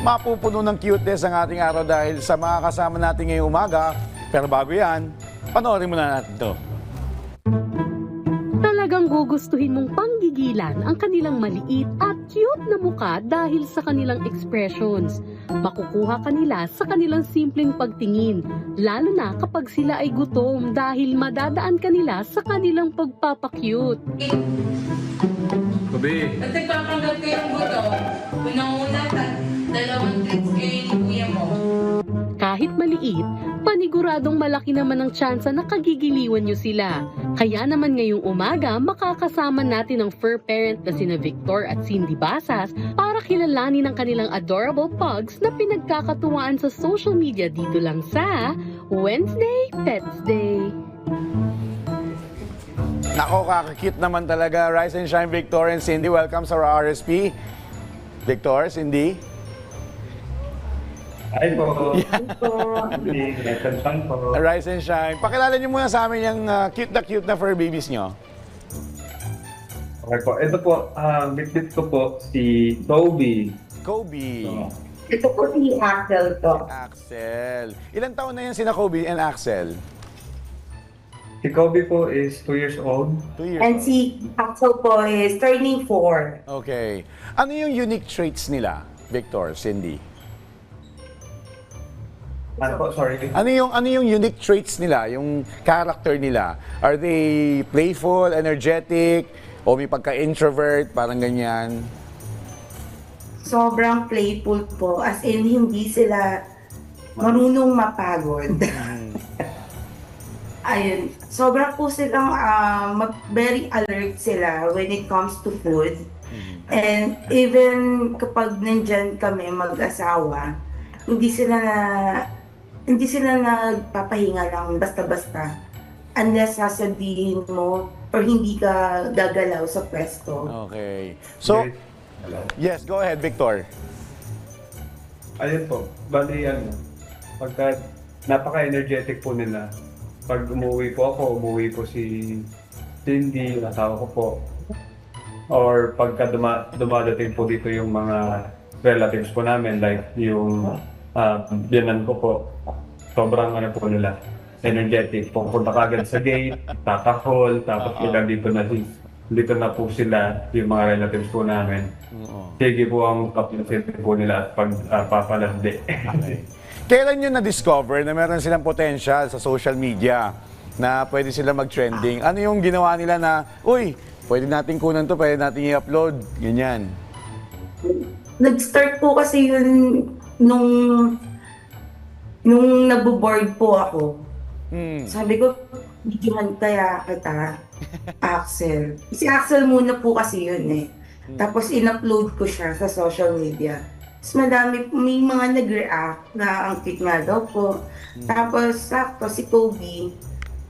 mapupuno ng cuteness ang ating araw dahil sa mga kasama natin ngayong umaga. Pero bago yan, panoorin muna natin to. Talagang gugustuhin mong panggigilan ang kanilang maliit at cute na mukha dahil sa kanilang expressions. Makukuha kanila sa kanilang simpleng pagtingin, lalo na kapag sila ay gutom dahil madadaan kanila sa kanilang pagpapakyut. Gabi. At nagpapanggap kayong gutom, unang-una, dalawang treats kayo ni kuya mo. Kahit maliit, paniguradong malaki naman ang tsansa na kagigiliwan nyo sila. Kaya naman ngayong umaga, makakasama natin ang fur parent na sina Victor at Cindy Basas para kilalanin ang kanilang adorable pugs na pinagkakatuwaan sa social media dito lang sa Wednesday Pets Day. Nako, kakakit naman talaga. Rise and shine, Victor and Cindy. Welcome sa RSP. Victor, Cindy. Hi po. Rise and shine. Pakilala niyo muna sa amin yung cute na fur babies niyo. Okay po. Ito po, bitbit ko po si Toby. Kobe. Ito po si Axel to. Axel. Ilang taon na yan sina Kobe and Axel? Si Kobe po is 2 years old. 2 years And old. si Axel po is turning 4. Okay. Ano yung unique traits nila, Victor, Cindy? Ano po, sorry. Ano yung unique traits nila, yung character nila? Are they playful, energetic, o may pagka-introvert, parang ganyan? Sobrang playful po. As in, hindi sila marunong mapagod. Ayun. Sobrang po silang very alert sila when it comes to food. And even kapag nandyan kami mag-asawa, hindi sila nagpapahinga lang basta-basta unless sasabihin mo or hindi ka gagalaw sa pwesto. Okay. So, yes, go ahead, Victor. Ayun po. Bali, pagka napaka-energetic po nila. Pag umuwi umuwi po si Cindy, asawa ko po. Or pagka dumadating po dito yung mga relatives po namin, like yung biyanan ko po, sobrang po nila, energetic. Pupunta kagad sa gate, tatahol, tapos biglang dito na po sila, yung mga relatives po namin. Sige po ang kapitin po nila at pagpapalandi. Okay. Kailan nyo na-discover na meron silang potential sa social media na pwede sila mag-trending? Ano yung ginawa nila na, uy, pwede natin kunan to, pwede natin i-upload, ganyan? Nag-start po kasi yun nung naboboard po ako. Sabi ko, videohan kaya kita, Axel. Si Axel muna po kasi yun eh. Tapos in-upload ko siya sa social media. Tapos may mga nag-react na ang cute nga daw po. Tapos sakto si Kobe,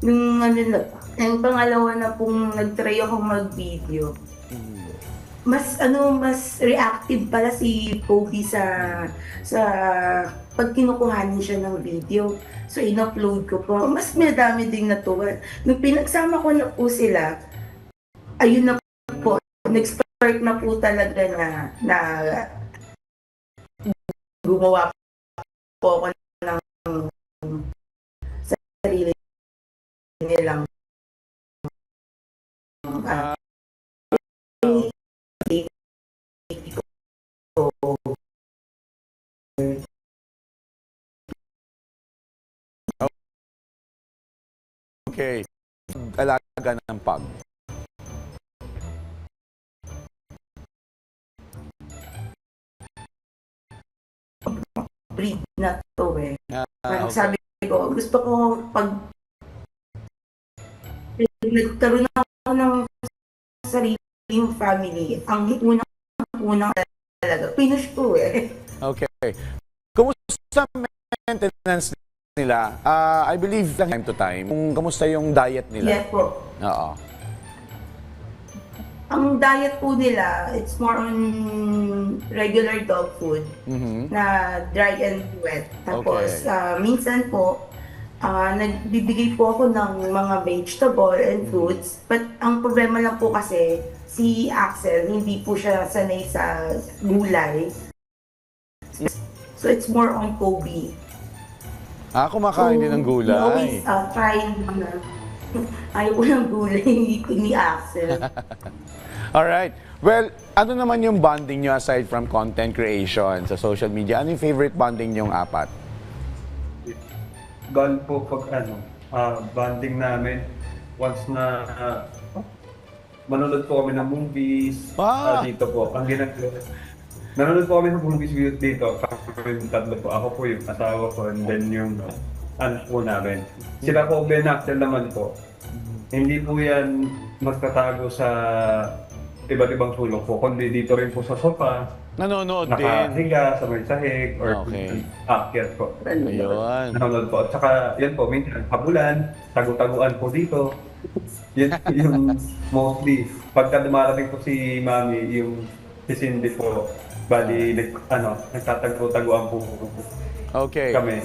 yung pangalawa na pong nag-try ako mag-video. Mas reactive pala si Kobe sa pag kinukuhanin siya ng video. So in-upload ko po. Mas madami ding natuwa. Nung pinagsama ko na po sila, ayun na po, nag-start na po talaga na gumawa po ako ng sarili nilang Okay. Alaga ng pag. breed na to eh. Parang Okay. sabi ko, gusto ko pag nagkaroon ako ng sariling family, ang unang talaga, pinush ko eh. Okay. Kumusta maintenance nila? I believe time to time. Kamusta yung diet nila? Yes po. Oo. Ang diet po nila, it's more on regular dog food na dry and wet. Tapos minsan po, nagbibigay po ako ng mga vegetable and fruits. But ang problema lang po kasi, si Axel, hindi po siya sanay sa gulay. So it's more on Kobe. Kumakain din ng We always gulay. trying ayaw ko ng gulay ni Axel. Alright. Well, ano naman yung bonding nyo aside from content creation sa social media? Ano yung favorite bonding nyong apat? Bond po pag bonding namin once na manonood po kami ng movies dito po. Ang ginagawa. Nanonood po kami ng movies dito. Kami yung tatlo po. Ako po yung asawa ko and then yung anak po namin. Sila po, Ben Axel naman po. Hindi po yan magtatago sa iba't ibang sulok po. Kundi dito rin po sa sofa. Nanonood din. Nakahiga sa may sahig or Okay. akyat po. Ayun. Nanonood po. At saka yan po, minsan habulan, tagu-taguan po dito. Yan yung mostly. Pagka dumarating po si Mami, yung si Cindy po, bali, nagtatago-taguan po Okay. kami.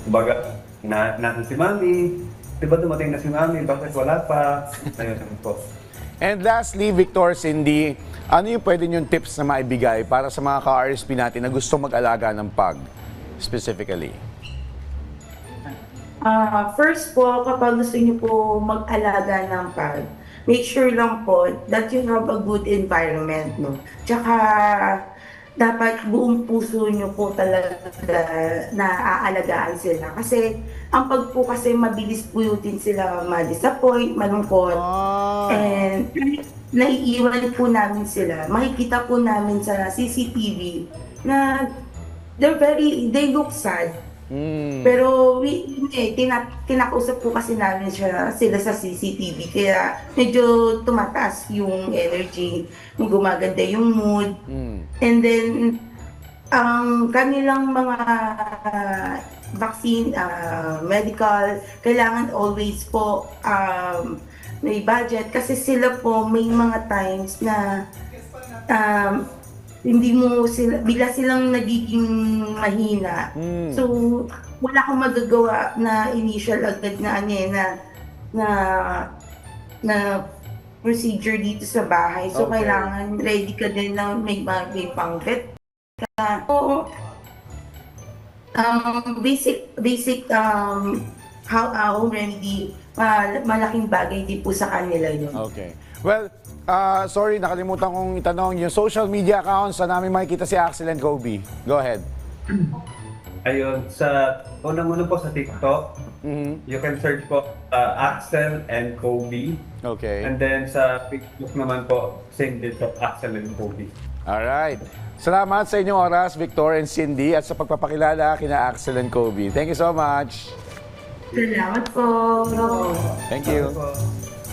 Kumbaga, nasan si Mami? Diba dumating na si Mami? Bakit wala pa? Ayun po. And lastly, Victor, Cindy, ano yung pwede nyong tips na maibigay para sa mga ka-RSP natin na gusto mag-alaga ng pag, specifically? First po, kapag gusto niyo po mag-alaga ng pag, make sure lang po that you have a good environment, no? Tsaka, dapat buong puso niyo po talaga na aalagaan sila. Kasi, ang pag po kasi mabilis po din sila ma-disappoint, malungkot. And, naiiwan po namin sila. Makikita po namin sa CCTV na they look sad. Pero kinakausap po kasi namin sila sa CCTV kaya medyo tumataas yung energy, gumaganda yung mood. And then ang kanilang mga vaccine, medical, kailangan always po may budget kasi sila po may mga times na hindi mo sila, bigla silang nagiging mahina. So, wala akong magagawa na initial agad na na procedure dito sa bahay. So, Okay. kailangan ready ka din na may pang-vet ka. So, basic home remedy, malaking bagay din po sa kanila yun. Okay. Well, sorry, nakalimutan kong itanong yung social media accounts na namin makikita si Axel and Kobe. Go ahead. Ayun, sa unang-una po sa TikTok, you can search po Axel and Kobe. Okay. And then sa Facebook naman po, same din po, Axel and Kobe. Alright. Salamat sa inyong oras, Victor and Cindy, at sa pagpapakilala kina Axel and Kobe. Thank you so much. Salamat po. Thank you. Po.